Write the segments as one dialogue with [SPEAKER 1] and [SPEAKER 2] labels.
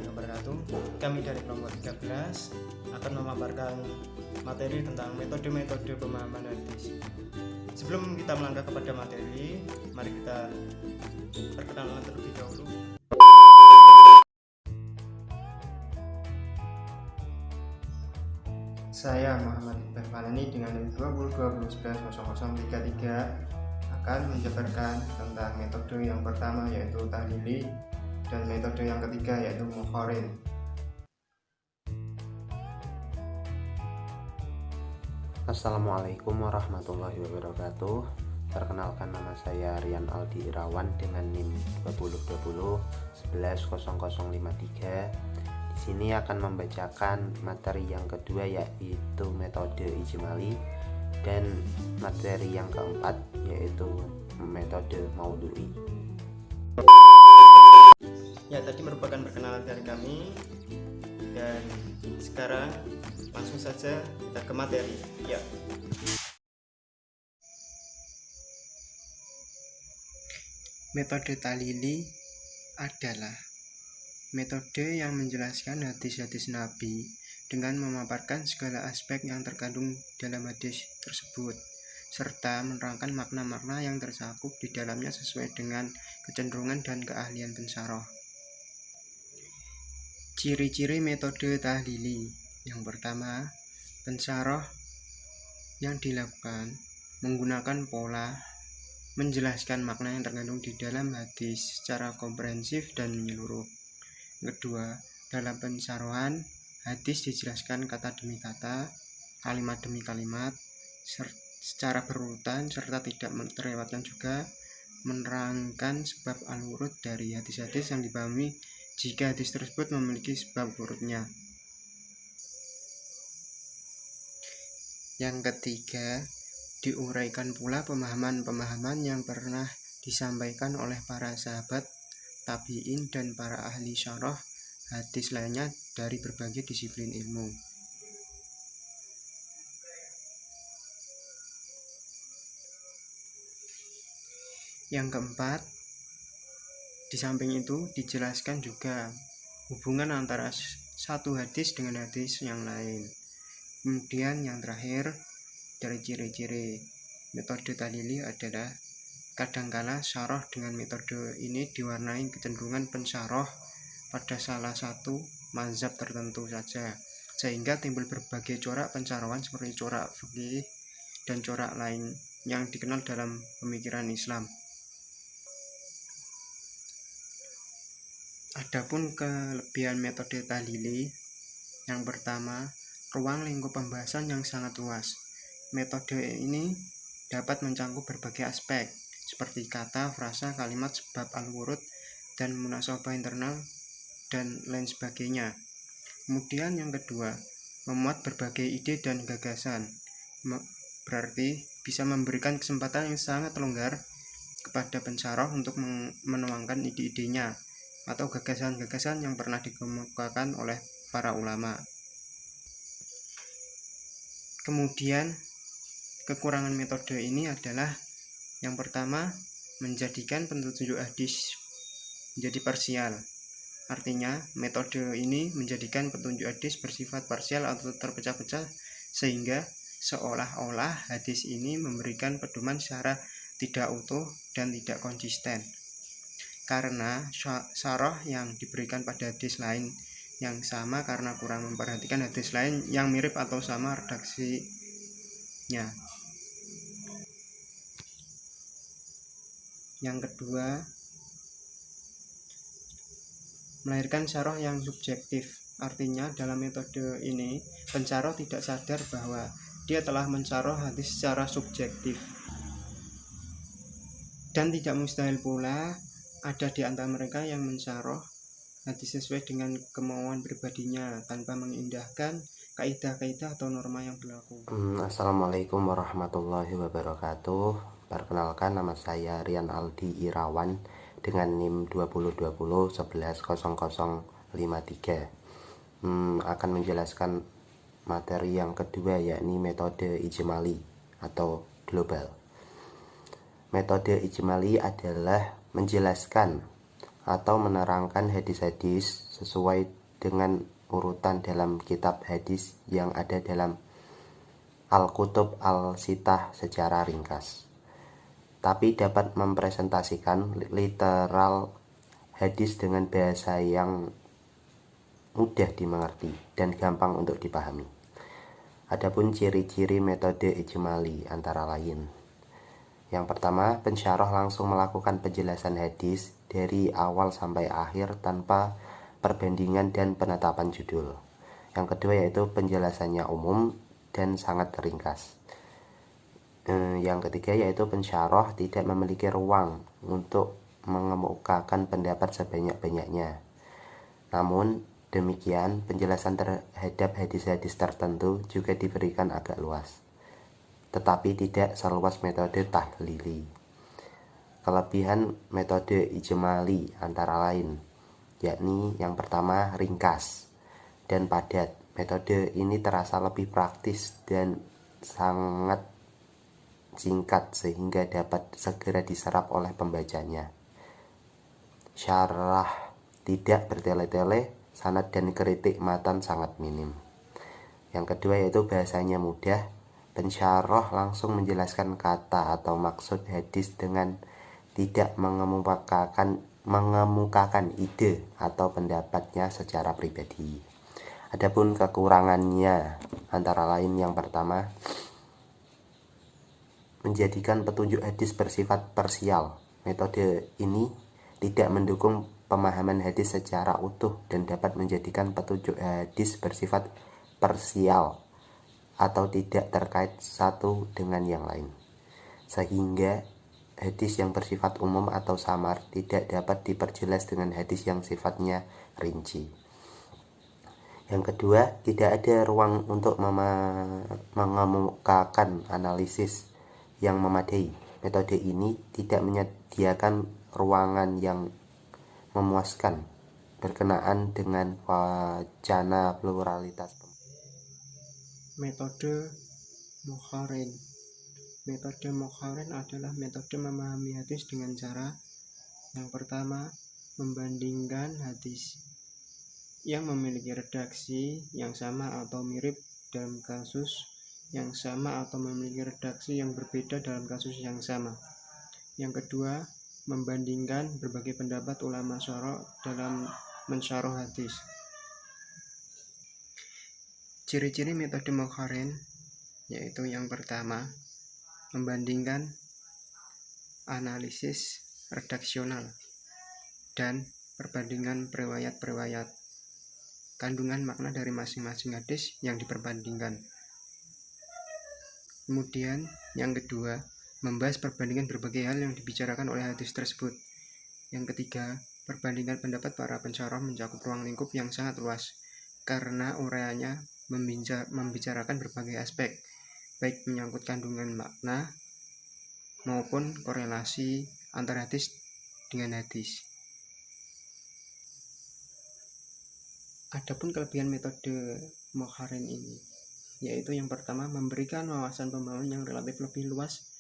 [SPEAKER 1] warahmatullahi wabarakatuh. Kami dari kelompok 13 akan memaparkan materi tentang metode-metode pemahaman hadis. Sebelum kita melangkah kepada materi, mari kita perkenalan terlebih dahulu. Saya Muhammad Iqbal Falani dengan NIM 2020110033 akan menjabarkan tentang metode yang pertama yaitu tahlili dan metode yang ketiga yaitu mukharin.
[SPEAKER 2] Assalamualaikum warahmatullahi wabarakatuh. Perkenalkan, nama saya Rian Aldi Irawan dengan NIM 2020-110053. Di sini akan membacakan materi yang kedua yaitu metode ijmali dan materi yang keempat yaitu metode maudhu'i.
[SPEAKER 1] Ya, tadi merupakan perkenalan dari kami dan sekarang langsung saja kita ke materi. Ya. Metode tahlili adalah metode yang menjelaskan hadis-hadis Nabi dengan memaparkan segala aspek yang terkandung dalam hadis tersebut, serta menerangkan makna-makna yang tercakup di dalamnya sesuai dengan kecenderungan dan keahlian pensyarah. Ciri-ciri metode tahlili. Yang pertama, pensyarah yang dilakukan menggunakan pola menjelaskan makna yang terkandung di dalam hadis secara komprehensif dan menyeluruh. Kedua, dalam pensyarahan hadis dijelaskan kata demi kata, kalimat demi kalimat, secara berurutan serta tidak terlewatkan juga menerangkan sebab al-wurud dari hadis-hadis yang dipahami jika hadis tersebut memiliki sebab wurudnya. Yang ketiga, diuraikan pula pemahaman-pemahaman yang pernah disampaikan oleh para sahabat, tabi'in, dan para ahli syarah hadis lainnya dari berbagai disiplin ilmu. Yang keempat, di samping itu dijelaskan juga hubungan antara satu hadis dengan hadis yang lain. Kemudian yang terakhir, dari ciri-ciri metode tahlili adalah kadangkala syarah dengan metode ini diwarnai kecenderungan pensyarah pada salah satu mazhab tertentu saja, sehingga timbul berbagai corak pensyarahan seperti corak fikih dan corak lain yang dikenal dalam pemikiran Islam. Adapun kelebihan metode tahlili, yang pertama, ruang lingkup pembahasan yang sangat luas. Metode ini dapat mencangkup berbagai aspek seperti kata, frasa, kalimat, sebab al-wurud, dan munasabah internal, dan lain sebagainya. Kemudian yang kedua, memuat berbagai ide dan gagasan. Berarti bisa memberikan kesempatan yang sangat longgar kepada pensyarah untuk menuangkan ide-idenya atau gagasan-gagasan yang pernah dikemukakan oleh para ulama. Kemudian kekurangan metode ini adalah yang pertama, menjadikan petunjuk hadis menjadi parsial. Artinya, metode ini menjadikan petunjuk hadis bersifat parsial atau terpecah-pecah sehingga seolah-olah hadis ini memberikan pedoman secara tidak utuh dan tidak konsisten. Karena syarah yang diberikan pada hadis lain yang sama karena kurang memperhatikan hadis lain yang mirip atau sama redaksinya. Yang kedua, melahirkan syarah yang subjektif. Artinya dalam metode ini pensyarah tidak sadar bahwa dia telah mensyarah hadis secara subjektif. Dan tidak mustahil pula ada di antara mereka yang mensyarah hadis sesuai dengan kemauan pribadinya tanpa mengindahkan kaidah-kaidah atau norma yang berlaku.
[SPEAKER 2] Assalamualaikum warahmatullahi wabarakatuh. Perkenalkan, nama saya Rian Aldi Irawan dengan NIM 2020-110053. Akan menjelaskan materi yang kedua yakni metode ijmali atau global. Metode ijmali adalah menjelaskan atau menerangkan hadis-hadis sesuai dengan urutan dalam kitab hadis yang ada dalam Al-Kutub Al-Sittah secara ringkas, tapi dapat mempresentasikan literal hadis dengan bahasa yang mudah dimengerti dan gampang untuk dipahami. Adapun ciri-ciri metode ijmali antara lain: yang pertama, pensyarah langsung melakukan penjelasan hadis dari awal sampai akhir tanpa perbandingan dan penetapan judul. Yang kedua yaitu penjelasannya umum dan sangat ringkas. Yang ketiga yaitu pensyarah tidak memiliki ruang untuk mengemukakan pendapat sebanyak-banyaknya. Namun demikian, penjelasan terhadap hadis-hadis tertentu juga diberikan agak luas, tetapi tidak seluas metode tahlili. Kelebihan metode ijmali antara lain, yakni yang pertama ringkas dan padat. Metode ini terasa lebih praktis dan sangat singkat sehingga dapat segera diserap oleh pembacanya. Syarah tidak bertele-tele, sanad dan kritik matan sangat minim. Yang kedua yaitu bahasanya mudah. Pensyarah langsung menjelaskan kata atau maksud hadis dengan tidak mengemukakan ide atau pendapatnya secara pribadi. Adapun kekurangannya antara lain yang pertama, menjadikan petunjuk hadis bersifat parsial. Metode ini tidak mendukung pemahaman hadis secara utuh dan dapat menjadikan petunjuk hadis bersifat parsial atau tidak terkait satu dengan yang lain, sehingga hadis yang bersifat umum atau samar tidak dapat diperjelas dengan hadis yang sifatnya rinci. Yang kedua, tidak ada ruang untuk mengemukakan analisis yang memadai. Metode ini tidak menyediakan ruangan yang memuaskan berkenaan dengan wacana pluralitas.
[SPEAKER 1] Metode Mukharin. Metode Mukharin adalah metode memahami hadis dengan cara yang pertama, membandingkan hadis yang memiliki redaksi yang sama atau mirip dalam kasus yang sama atau memiliki redaksi yang berbeda dalam kasus yang sama. Yang kedua, membandingkan berbagai pendapat ulama syarah dalam mensyarah hadis. Ciri-ciri metode Mukharin yaitu yang pertama, membandingkan analisis redaksional dan perbandingan riwayat-riwayat, kandungan makna dari masing-masing hadis yang diperbandingkan. Kemudian yang kedua, membahas perbandingan berbagai hal yang dibicarakan oleh hadis tersebut. Yang ketiga, perbandingan pendapat para pensyarah mencakup ruang lingkup yang sangat luas, karena uraiannya membicarakan berbagai aspek, baik menyangkut kandungan makna maupun korelasi antara hadis dengan hadis. Adapun kelebihan metode Mukharin ini, yaitu yang pertama, memberikan wawasan pemahaman yang relatif lebih luas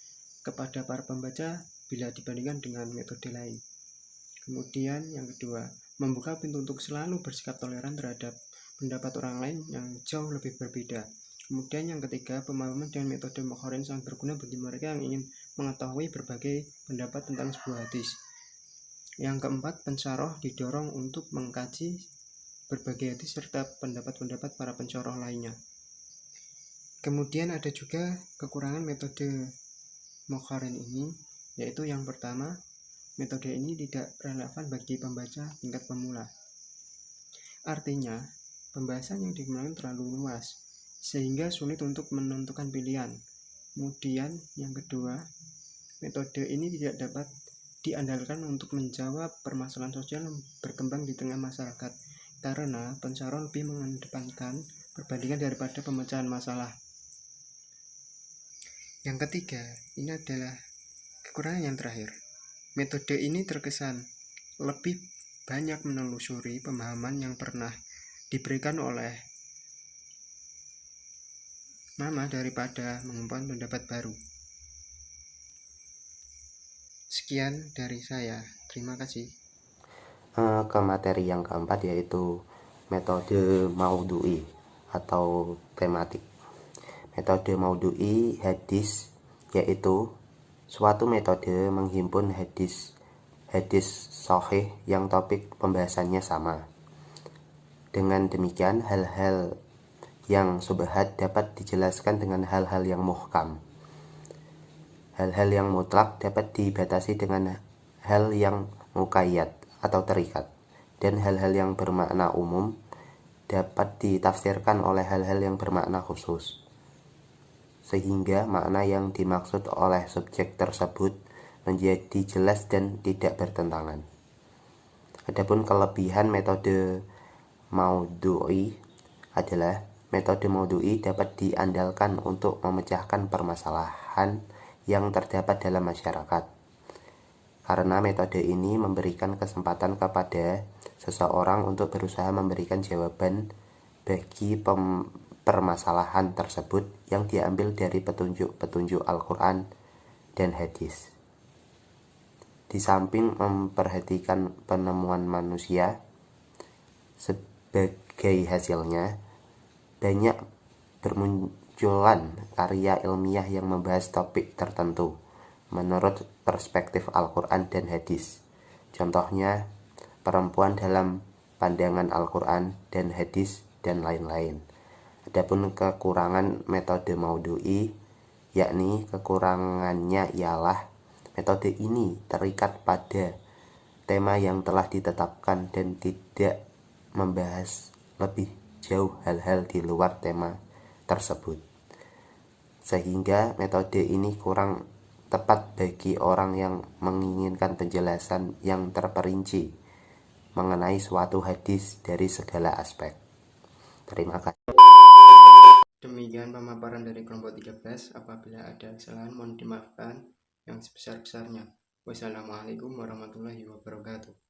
[SPEAKER 1] kepada para pembaca bila dibandingkan dengan metode lain. Kemudian yang kedua, membuka pintu untuk selalu bersikap toleran terhadap pendapat orang lain yang jauh lebih berbeda. Kemudian yang ketiga, pemahaman dengan metode Mukharin sangat berguna bagi mereka yang ingin mengetahui berbagai pendapat tentang sebuah hadis. Yang keempat, pensyarah didorong untuk mengkaji berbagai hadis serta pendapat-pendapat para pensyarah lainnya. Kemudian ada juga kekurangan metode Mukharin ini, yaitu yang pertama, metode ini tidak relevan bagi pembaca tingkat pemula. Artinya, pembahasan yang digunakan terlalu luas, sehingga sulit untuk menentukan pilihan. Kemudian yang kedua, metode ini tidak dapat diandalkan untuk menjawab permasalahan sosial yang berkembang di tengah masyarakat, karena pensyarah lebih mengedepankan perbandingan daripada pemecahan masalah. Yang ketiga, ini adalah kekurangan yang terakhir. Metode ini terkesan lebih banyak menelusuri pemahaman yang pernah diberikan oleh mama daripada mengumumkan pendapat baru. Sekian dari saya. Terima kasih.
[SPEAKER 2] ke materi yang keempat, yaitu metode maudhu'i atau tematik. Metode maudhu'i hadis yaitu suatu metode menghimpun hadis sahih yang topik pembahasannya sama. Dengan demikian, hal-hal yang syubhat dapat dijelaskan dengan hal-hal yang muhkam. Hal-hal yang mutlak dapat dibatasi dengan hal yang muqayyad atau terikat, dan hal-hal yang bermakna umum dapat ditafsirkan oleh hal-hal yang bermakna khusus, sehingga makna yang dimaksud oleh subjek tersebut menjadi jelas dan tidak bertentangan. Adapun kelebihan metode maudhu'i adalah metode maudhu'i dapat diandalkan untuk memecahkan permasalahan yang terdapat dalam masyarakat, karena metode ini memberikan kesempatan kepada seseorang untuk berusaha memberikan jawaban bagi permasalahan tersebut yang diambil dari petunjuk-petunjuk Al-Quran dan hadis. Di samping memperhatikan penemuan manusia sebagai hasilnya, banyak bermunculan karya ilmiah yang membahas topik tertentu menurut perspektif Al-Quran dan hadis. Contohnya, perempuan dalam pandangan Al-Quran dan hadis, dan lain-lain. Adapun kekurangan metode maudhu'i, yakni kekurangannya ialah metode ini terikat pada tema yang telah ditetapkan dan tidak membahas lebih jauh hal-hal di luar tema tersebut, sehingga metode ini kurang tepat bagi orang yang menginginkan penjelasan yang terperinci mengenai suatu hadis dari segala aspek. Terima kasih.
[SPEAKER 1] Demikian pemaparan dari kelompok 13. Apabila ada kesalahan mohon dimaafkan yang sebesar-besarnya. Wassalamualaikum warahmatullahi wabarakatuh.